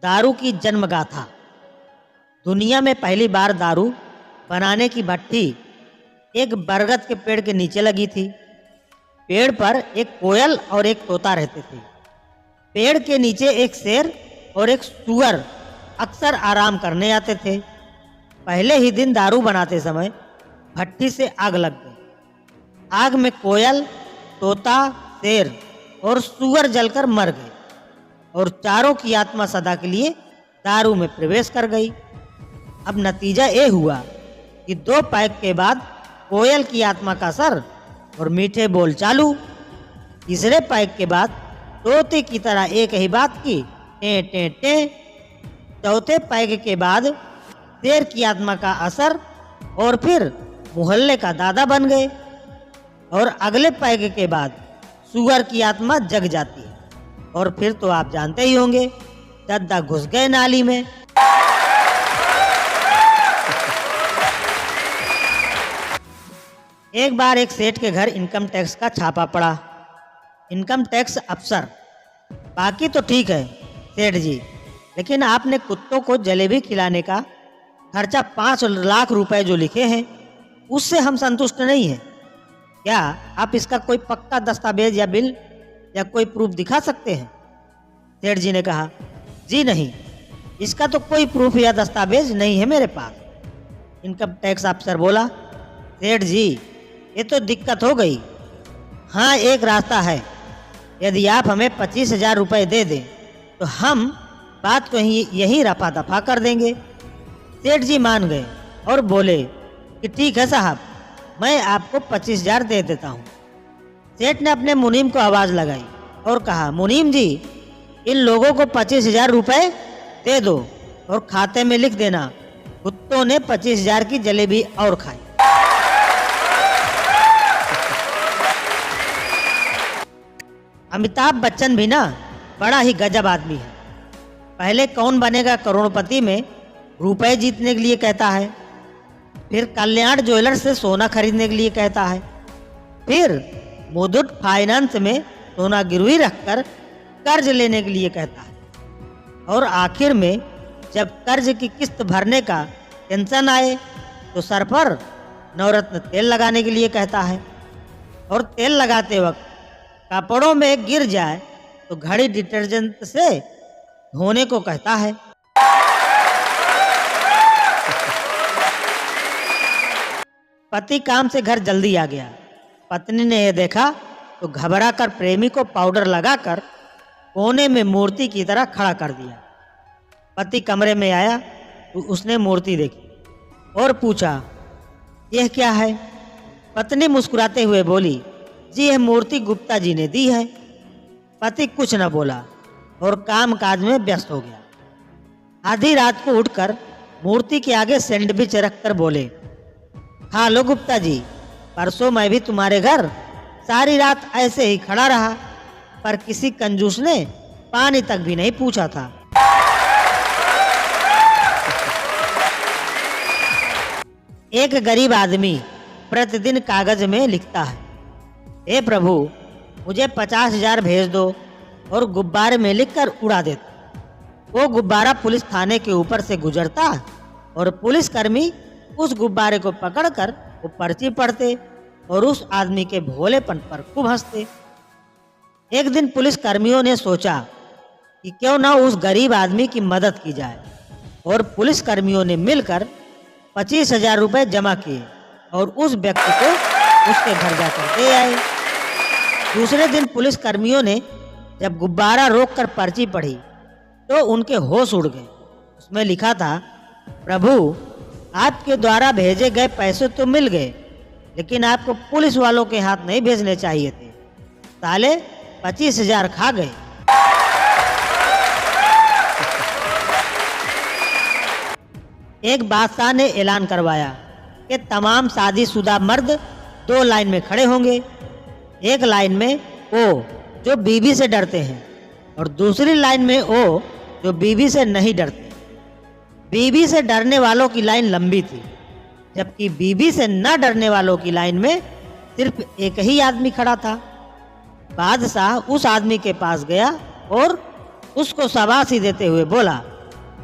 दारू की जन्म गाथा। दुनिया में पहली बार दारू बनाने की भट्ठी एक बरगद के पेड़ के नीचे लगी थी। पेड़ पर एक कोयल और एक तोता रहते थे। पेड़ के नीचे एक शेर और एक सूअर अक्सर आराम करने आते थे। पहले ही दिन दारू बनाते समय भट्ठी से आग लग गई। आग में कोयल, तोता, शेर और सूअर जलकर मर गए और चारों की आत्मा सदा के लिए दारू में प्रवेश कर गई। अब नतीजा ये हुआ कि 2 पैग के बाद कोयल की आत्मा का सर और मीठे बोल चालू। तीसरे पैग के बाद तोते की तरह एक ही बात की, टे टे टे। चौथे पैग के बाद शेर की आत्मा का असर और फिर मोहल्ले का दादा बन गए। और अगले पैग के बाद सुअर की आत्मा जग जाती है और फिर तो आप जानते ही होंगे, दद्दा घुस गए नाली में। एक बार एक सेठ के घर इनकम टैक्स का छापा पड़ा। इनकम टैक्स अफसर, बाकी तो ठीक है सेठ जी, लेकिन आपने कुत्तों को जलेबी खिलाने का खर्चा 5 लाख रुपए जो लिखे हैं उससे हम संतुष्ट नहीं हैं। क्या आप इसका कोई पक्का दस्तावेज या बिल या कोई प्रूफ दिखा सकते हैं? सेठ जी ने कहा, जी नहीं, इसका तो कोई प्रूफ या दस्तावेज नहीं है मेरे पास। इनकम टैक्स अफसर बोला, सेठ जी ये तो दिक्कत हो गई। हाँ, एक रास्ता है, यदि आप हमें 25,000 रुपये दे दें तो हम बात को यही रफा दफा कर देंगे। सेठ जी मान गए और बोले कि ठीक है साहब, मैं आपको 25,000 दे देता हूँ। सेठ ने अपने मुनीम को आवाज़ लगाई और कहा, मुनीम जी इन लोगों को 25,000 रुपये दे दो और खाते में लिख देना कुत्तों ने 25,000 की जलेबी और खाई। अमिताभ बच्चन भी ना बड़ा ही गजब आदमी है। पहले कौन बनेगा करोड़पति में रुपए जीतने के लिए कहता है, फिर कल्याण ज्वेलर्स से सोना खरीदने के लिए कहता है, फिर मुथूट फाइनेंस में सोना गिरवी रखकर कर्ज लेने के लिए कहता है, और आखिर में जब कर्ज की किस्त भरने का टेंशन आए तो सर पर नवरत्न तेल लगाने के लिए कहता है, और तेल लगाते वक्त कपड़ों में गिर जाए तो घड़ी डिटर्जेंट से धोने को कहता है। पति काम से घर जल्दी आ गया। पत्नी ने यह देखा तो घबराकर प्रेमी को पाउडर लगाकर कोने में मूर्ति की तरह खड़ा कर दिया। पति कमरे में आया तो उसने मूर्ति देखी और पूछा, यह क्या है? पत्नी मुस्कुराते हुए बोली, जी यह मूर्ति गुप्ता जी ने दी है। पति कुछ न बोला और काम काज में व्यस्त हो गया। आधी रात को उठकर मूर्ति के आगे सैंडविच रखकर बोले, हाँ लो गुप्ता जी, परसों मैं भी तुम्हारे घर सारी रात ऐसे ही खड़ा रहा, पर किसी कंजूस ने पानी तक भी नहीं पूछा था। एक गरीब आदमी प्रतिदिन कागज में लिखता है, हे प्रभु मुझे 50,000 भेज दो, और गुब्बारे में लिखकर उड़ा देता। वो गुब्बारा पुलिस थाने के ऊपर से गुजरता और पुलिसकर्मी उस गुब्बारे को पकड़कर वो पर्ची पढ़ते और उस आदमी के भोलेपन पर खूब हंसते। एक दिन पुलिसकर्मियों ने सोचा कि क्यों ना उस गरीब आदमी की मदद की जाए, और पुलिसकर्मियों ने मिलकर 25,000 रुपये जमा किए और उस व्यक्ति को उसके घर जाकर दे आए। दूसरे दिन पुलिसकर्मियों ने जब गुब्बारा रोककर पर्ची पढ़ी तो उनके होश उड़ गए। उसमें लिखा था, प्रभु आपके द्वारा भेजे गए पैसे तो मिल गए, लेकिन आपको पुलिस वालों के हाथ नहीं भेजने चाहिए थे, साले 25,000 खा गए। एक बादशाह ने ऐलान करवाया कि तमाम शादीशुदा मर्द 2 लाइन में खड़े होंगे। एक लाइन में वो जो बीवी से डरते हैं और दूसरी लाइन में वो जो बीवी से नहीं डरते। बीवी से डरने वालों की लाइन लंबी थी, जबकि बीवी से न डरने वालों की लाइन में सिर्फ एक ही आदमी खड़ा था। बादशाह उस आदमी के पास गया और उसको शाबाशी देते हुए बोला,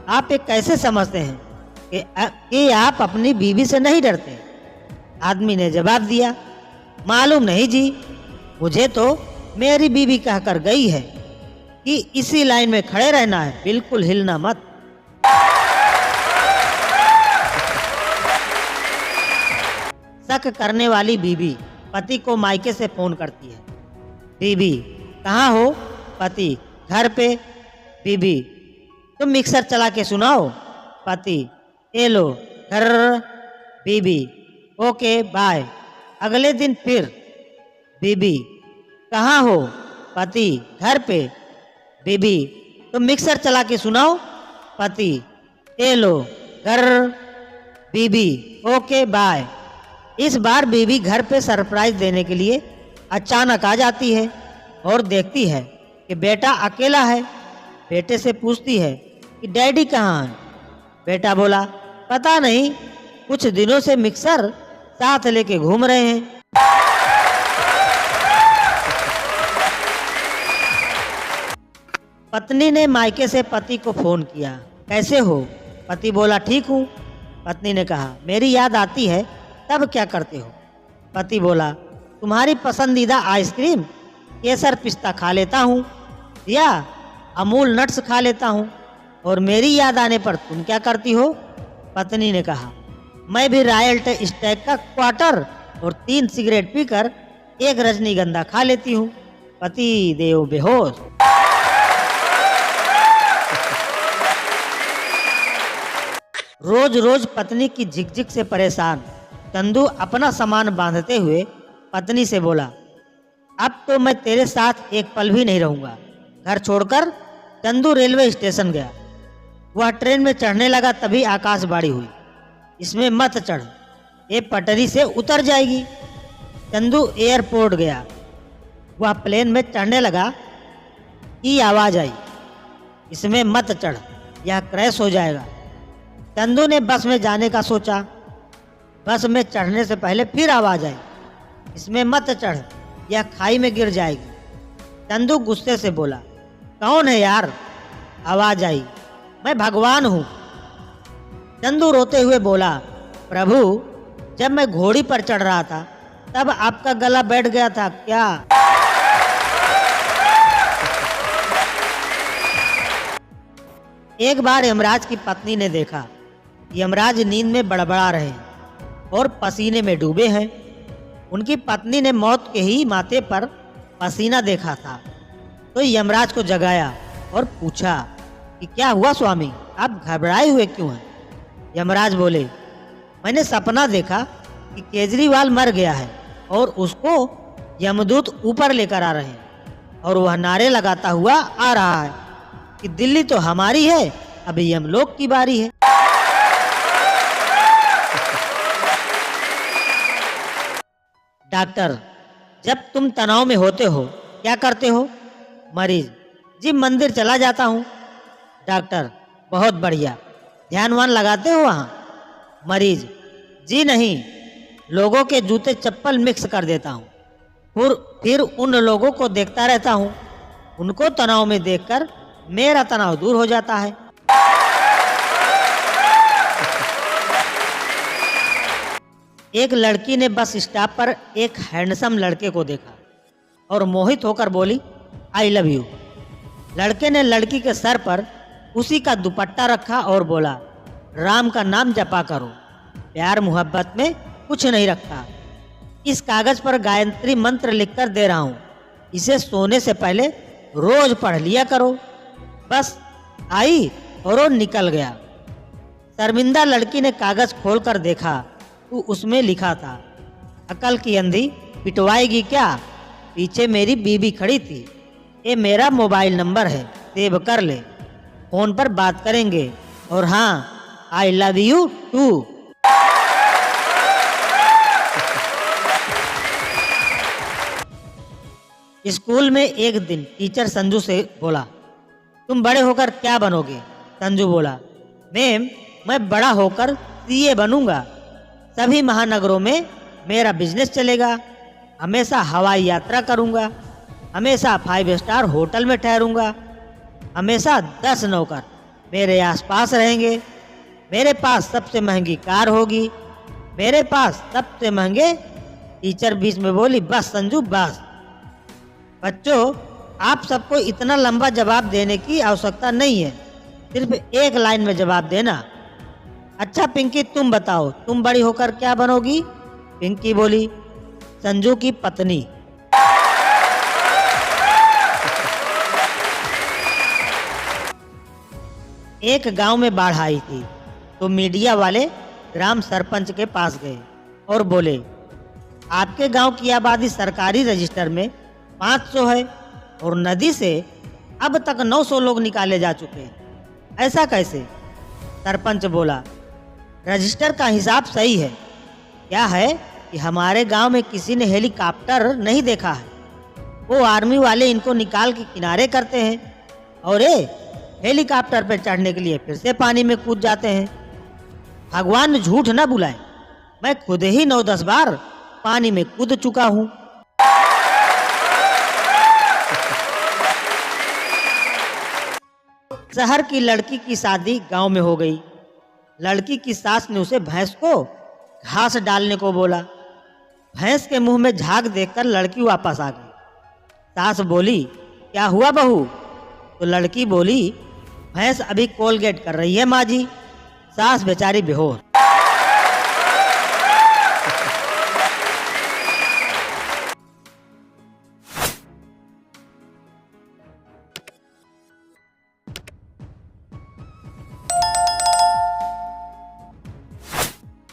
आप ये कैसे समझते हैं कि आप अपनी बीवी से नहीं डरते? आदमी ने जवाब दिया, मालूम नहीं जी, मुझे तो मेरी बीवी कहकर गई है कि इसी लाइन में खड़े रहना है, बिल्कुल हिलना मत। शक करने वाली बीवी पति को मायके से फोन करती है। बीवी, कहाँ हो? पति, घर पे। बीवी, तुम मिक्सर चला के सुनाओ। पति, ए लो घर। बीवी, ओके बाय। अगले दिन फिर। बीवी, कहाँ हो? पति, घर पे। बीवी, तुम मिक्सर चला के सुनाओ। पति, ए लो घर। बीवी, ओके बाय। इस बार बीवी घर पे सरप्राइज देने के लिए अचानक आ जाती है और देखती है कि बेटा अकेला है। बेटे से पूछती है कि डैडी कहाँ हैं? बेटा बोला, पता नहीं, कुछ दिनों से मिक्सर साथ लेके घूम रहे हैं। पत्नी ने मायके से पति को फोन किया, कैसे हो? पति बोला, ठीक हूँ। पत्नी ने कहा, मेरी याद आती है, तब क्या करते हो? पति बोला, तुम्हारी पसंदीदा आइसक्रीम केसर पिस्ता खा लेता हूँ या अमूल नट्स खा लेता हूँ। और मेरी याद आने पर तुम क्या करती हो? पत्नी ने कहा, मैं भी रॉयल स्टैग का क्वार्टर और 3 सिगरेट पीकर 1 रजनीगंधा खा लेती हूँ। पति देव बेहोश। रोज रोज पत्नी की झिकझिक से परेशान चंदू अपना सामान बांधते हुए पत्नी से बोला, अब तो मैं तेरे साथ एक पल भी नहीं रहूंगा। घर छोड़कर चंदू रेलवे स्टेशन गया। वह ट्रेन में चढ़ने लगा, तभी आकाशवाणी हुई, इसमें मत चढ़, ये पटरी से उतर जाएगी। चंदू एयरपोर्ट गया। वह प्लेन में चढ़ने लगा की आवाज आई, इसमें मत चढ़, यह क्रैश हो जाएगा। चंदू ने बस में जाने का सोचा। बस में चढ़ने से पहले फिर आवाज आई, इसमें मत चढ़, यह खाई में गिर जाएगी। चंदू गुस्से से बोला, कौन है यार? आवाज आई, मैं भगवान हूँ। चंदू रोते हुए बोला, प्रभु, जब मैं घोड़ी पर चढ़ रहा था तब आपका गला बैठ गया था क्या? एक बार यमराज की पत्नी ने देखा, यमराज नींद में बड़बड़ा रहे हैं और पसीने में डूबे हैं। उनकी पत्नी ने मौत के ही माथे पर पसीना देखा था, तो यमराज को जगाया और पूछा कि क्या हुआ स्वामी, आप घबराए हुए क्यों हैं? यमराज बोले, मैंने सपना देखा कि केजरीवाल मर गया है और उसको यमदूत ऊपर लेकर आ रहे हैं और वह नारे लगाता हुआ आ रहा है कि दिल्ली तो हमारी है, अभी यमलोक की बारी है। डॉक्टर, जब तुम तनाव में होते हो क्या करते हो? मरीज, जी मंदिर चला जाता हूँ। डॉक्टर, बहुत बढ़िया, ध्यान वान लगाते हो वहाँ? मरीज, जी नहीं, लोगों के जूते चप्पल मिक्स कर देता हूँ, फिर उन लोगों को देखता रहता हूँ, उनको तनाव में देखकर मेरा तनाव दूर हो जाता है। एक लड़की ने बस स्टॉप पर एक हैंडसम लड़के को देखा और मोहित होकर बोली, आई लव यू। लड़के ने लड़की के सर पर उसी का दुपट्टा रखा और बोला, राम का नाम जपा करो, प्यार मोहब्बत में कुछ नहीं रखता। इस कागज पर गायत्री मंत्र लिखकर दे रहा हूँ, इसे सोने से पहले रोज पढ़ लिया करो। बस आई और वो निकल गया। शर्मिंदा लड़की ने कागज खोलकर देखा तो उसमें लिखा था, अकल की अंधी पिटवाएगी क्या, पीछे मेरी बीबी खड़ी थी, ये मेरा मोबाइल नंबर है, सेव कर ले, फोन पर बात करेंगे, और हाँ, I love you too. School में एक दिन टीचर संजू से बोला, तुम बड़े होकर क्या बनोगे? संजू बोला, मैम, मैं बड़ा होकर सीए बनूंगा, सभी महानगरों में मेरा बिजनेस चलेगा, हमेशा हवाई यात्रा करूंगा, हमेशा 5 स्टार होटल में ठहरूंगा, हमेशा 10 नौकर, मेरे आसपास रहेंगे, मेरे पास सबसे महंगी कार होगी, मेरे पास सबसे महंगे। टीचर बीच में बोली, बस संजू बस। बच्चों, आप सबको इतना लंबा जवाब देने की आवश्यकता नहीं है, सिर्फ एक लाइन में जवाब देना। अच्छा पिंकी, तुम बताओ, तुम बड़ी होकर क्या बनोगी? पिंकी बोली, संजू की पत्नी। एक गांव में बाढ़ आई थी, तो मीडिया वाले ग्राम सरपंच के पास गए और बोले, आपके गांव की आबादी सरकारी रजिस्टर में 500 है और नदी से अब तक 900 लोग निकाले जा चुके हैं, ऐसा कैसे? सरपंच बोला, रजिस्टर का हिसाब सही है, क्या है कि हमारे गांव में किसी ने हेलीकॉप्टर नहीं देखा है, वो आर्मी वाले इनको निकाल के किनारे करते हैं और ये हेलीकॉप्टर पर चढ़ने के लिए फिर से पानी में कूद जाते हैं। भगवान झूठ न बुलाए, मैं खुद ही 9-10 बार पानी में कूद चुका हूँ। शहर की लड़की की शादी गांव में हो गई। लड़की की सास ने उसे भैंस को घास डालने को बोला। भैंस के मुंह में झाग देखकर लड़की वापस आ गई। सास बोली, क्या हुआ बहू? तो लड़की बोली, भैंस अभी कोलगेट कर रही है माँ जी। सास बेचारी बेहोश।